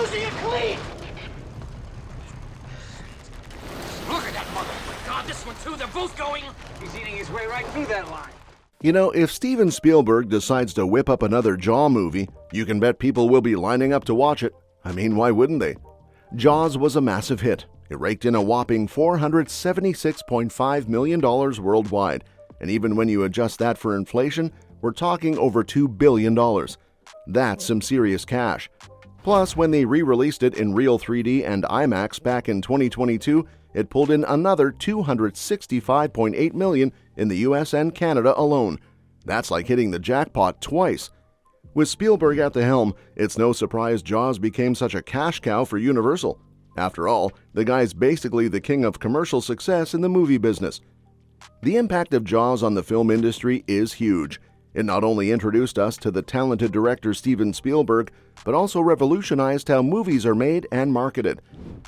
losing it clean! Look at that mother! God, this one too, they're both going! He's eating his way right through that line. You know, if Steven Spielberg decides to whip up another Jaws movie, you can bet people will be lining up to watch it. I mean, why wouldn't they? Jaws was a massive hit. It raked in a whopping $476.5 million worldwide, and even when you adjust that for inflation, we're talking over $2 billion. That's some serious cash. Plus, when they re-released it in real 3D and IMAX back in 2022, it pulled in another $265.8 million in the US and Canada alone. That's like hitting the jackpot twice. With Spielberg at the helm, it's no surprise Jaws became such a cash cow for Universal. After all, the guy's basically the king of commercial success in the movie business. The impact of Jaws on the film industry is huge. It not only introduced us to the talented director Steven Spielberg, but also revolutionized how movies are made and marketed.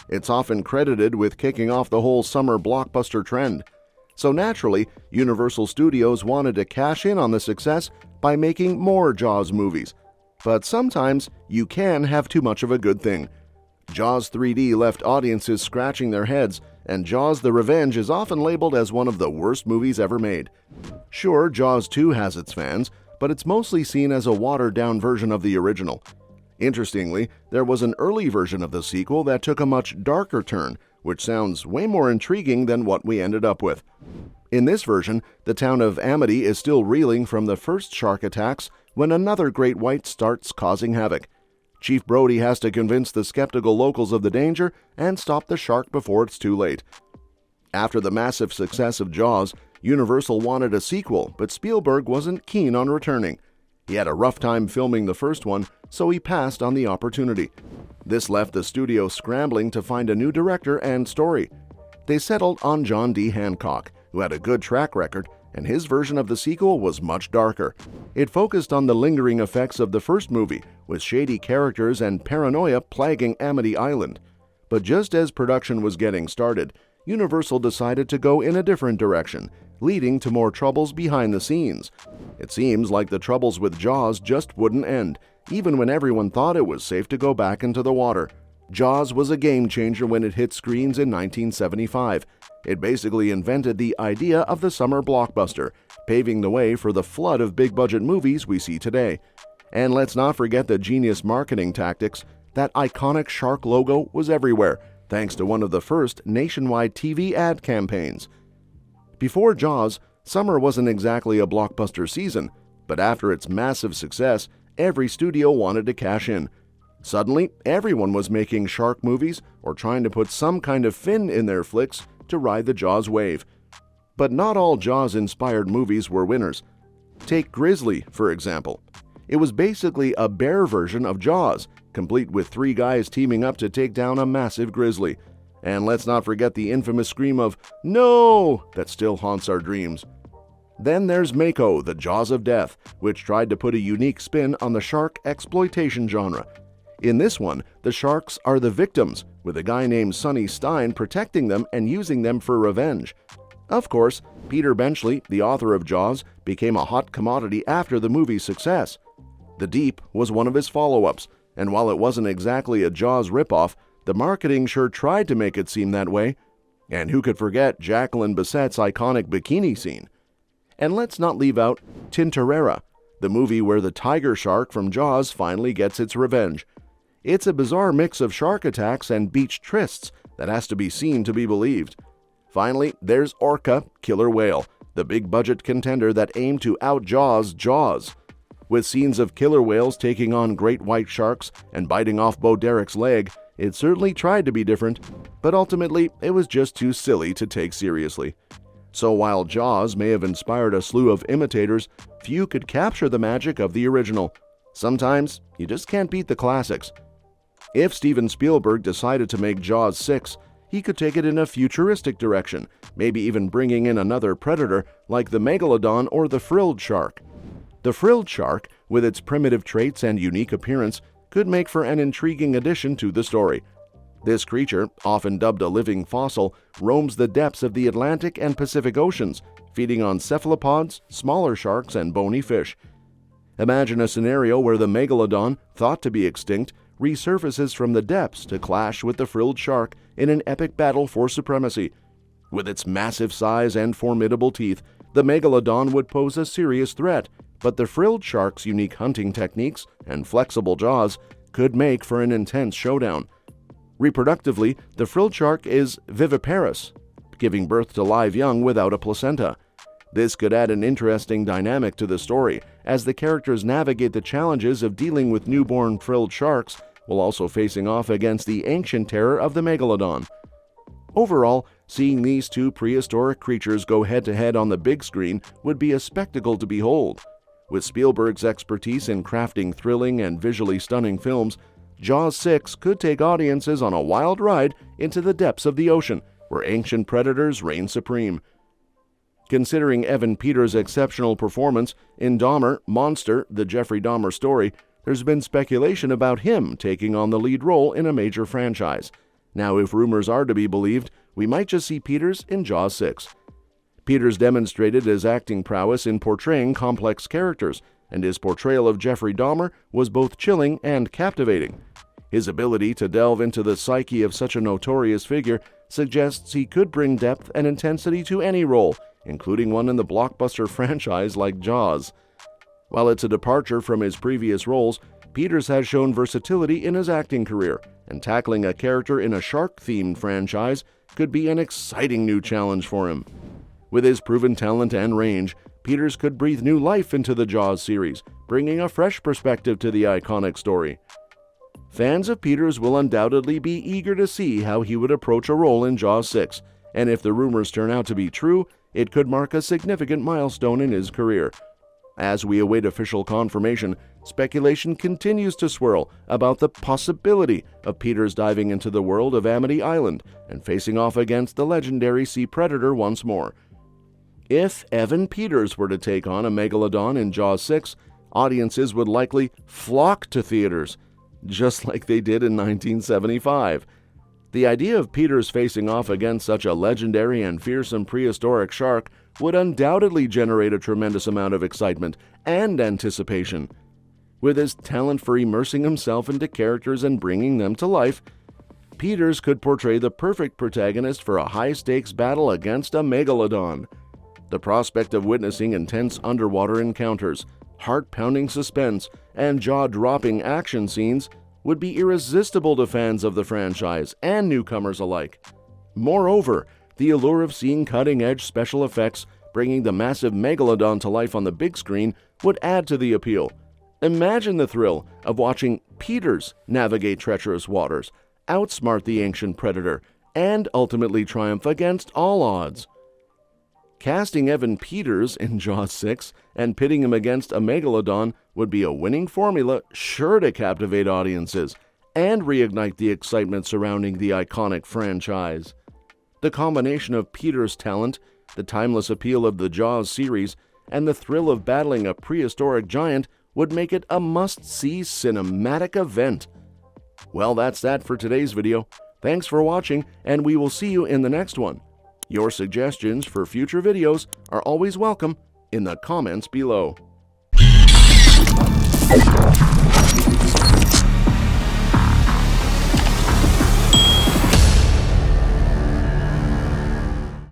It's often credited with kicking off the whole summer blockbuster trend. So naturally, Universal Studios wanted to cash in on the success by making more Jaws movies. But sometimes you can have too much of a good thing. Jaws 3D left audiences scratching their heads, and Jaws the Revenge is often labeled as one of the worst movies ever made. Sure, Jaws 2 has its fans, but it's mostly seen as a watered-down version of the original. Interestingly, there was an early version of the sequel that took a much darker turn, which sounds way more intriguing than what we ended up with. In this version, the town of Amity is still reeling from the first shark attacks when another great white starts causing havoc. Chief Brody has to convince the skeptical locals of the danger and stop the shark before it's too late. After the massive success of Jaws, Universal wanted a sequel, but Spielberg wasn't keen on returning. He had a rough time filming the first one, so he passed on the opportunity. This left the studio scrambling to find a new director and story. They settled on John D. Hancock, who had a good track record, and his version of the sequel was much darker. It focused on the lingering effects of the first movie, with shady characters and paranoia plaguing Amity Island. But just as production was getting started, Universal decided to go in a different direction, leading to more troubles behind the scenes. It seems like the troubles with Jaws just wouldn't end, even when everyone thought it was safe to go back into the water. Jaws was a game changer when it hit screens in 1975. It basically invented the idea of the summer blockbuster, paving the way for the flood of big-budget movies we see today. And let's not forget the genius marketing tactics. That iconic shark logo was everywhere, thanks to one of the first nationwide TV ad campaigns. Before Jaws, summer wasn't exactly a blockbuster season, but after its massive success, every studio wanted to cash in. Suddenly, everyone was making shark movies or trying to put some kind of fin in their flicks to ride the Jaws wave. But not all Jaws-inspired movies were winners. Take Grizzly, for example. It was basically a bear version of Jaws, complete with three guys teaming up to take down a massive grizzly. And let's not forget the infamous scream of "No!" that still haunts our dreams. Then there's Mako, the Jaws of Death, which tried to put a unique spin on the shark exploitation genre. In this one, the sharks are the victims, with a guy named Sonny Stein protecting them and using them for revenge. Of course, Peter Benchley, the author of Jaws, became a hot commodity after the movie's success. The Deep was one of his follow-ups, and while it wasn't exactly a Jaws ripoff, the marketing sure tried to make it seem that way. And who could forget Jacqueline Bisset's iconic bikini scene? And let's not leave out Tintorera, the movie where the tiger shark from Jaws finally gets its revenge. It's a bizarre mix of shark attacks and beach trysts that has to be seen to be believed. Finally, there's Orca, Killer Whale, the big-budget contender that aimed to out-Jaws Jaws. With scenes of killer whales taking on great white sharks and biting off Bo Derek's leg, it certainly tried to be different, but ultimately it was just too silly to take seriously. So while Jaws may have inspired a slew of imitators, few could capture the magic of the original. Sometimes you just can't beat the classics. If Steven Spielberg decided to make Jaws 6, he could take it in a futuristic direction, maybe even bringing in another predator like the megalodon or the frilled shark. The frilled shark, with its primitive traits and unique appearance, could make for an intriguing addition to the story. This creature, often dubbed a living fossil, roams the depths of the Atlantic and Pacific Oceans, feeding on cephalopods, smaller sharks, and bony fish. Imagine a scenario where the megalodon, thought to be extinct, resurfaces from the depths to clash with the frilled shark in an epic battle for supremacy. With its massive size and formidable teeth, the megalodon would pose a serious threat, but the frilled shark's unique hunting techniques and flexible jaws could make for an intense showdown. Reproductively, the frilled shark is viviparous, giving birth to live young without a placenta. This could add an interesting dynamic to the story, as the characters navigate the challenges of dealing with newborn frilled sharks while also facing off against the ancient terror of the megalodon. Overall, seeing these two prehistoric creatures go head-to-head on the big screen would be a spectacle to behold. With Spielberg's expertise in crafting thrilling and visually stunning films, Jaws 6 could take audiences on a wild ride into the depths of the ocean, where ancient predators reign supreme. Considering Evan Peters' exceptional performance in Dahmer, Monster, the Jeffrey Dahmer story, there's been speculation about him taking on the lead role in a major franchise. Now, if rumors are to be believed, we might just see Peters in Jaws 6. Peters demonstrated his acting prowess in portraying complex characters, and his portrayal of Jeffrey Dahmer was both chilling and captivating. His ability to delve into the psyche of such a notorious figure suggests he could bring depth and intensity to any role, including one in the blockbuster franchise like Jaws. While it's a departure from his previous roles, Peters has shown versatility in his acting career, and tackling a character in a shark-themed franchise could be an exciting new challenge for him. With his proven talent and range, Peters could breathe new life into the Jaws series, bringing a fresh perspective to the iconic story. Fans of Peters will undoubtedly be eager to see how he would approach a role in Jaws 6, and if the rumors turn out to be true, it could mark a significant milestone in his career. As we await official confirmation, speculation continues to swirl about the possibility of Peters diving into the world of Amity Island and facing off against the legendary sea predator once more. If Evan Peters were to take on a megalodon in Jaws 6, audiences would likely flock to theaters, just like they did in 1975. The idea of Peters facing off against such a legendary and fearsome prehistoric shark would undoubtedly generate a tremendous amount of excitement and anticipation. With his talent for immersing himself into characters and bringing them to life, Peters could portray the perfect protagonist for a high-stakes battle against a megalodon. The prospect of witnessing intense underwater encounters, heart-pounding suspense, and jaw-dropping action scenes would be irresistible to fans of the franchise and newcomers alike. Moreover, the allure of seeing cutting-edge special effects bringing the massive megalodon to life on the big screen would add to the appeal. Imagine the thrill of watching Peters navigate treacherous waters, outsmart the ancient predator, and ultimately triumph against all odds. Casting Evan Peters in Jaws 6 and pitting him against a megalodon would be a winning formula sure to captivate audiences and reignite the excitement surrounding the iconic franchise. The combination of Peters' talent, the timeless appeal of the Jaws series, and the thrill of battling a prehistoric giant would make it a must-see cinematic event. Well, that's that for today's video. Thanks for watching, and we will see you in the next one. Your suggestions for future videos are always welcome in the comments below.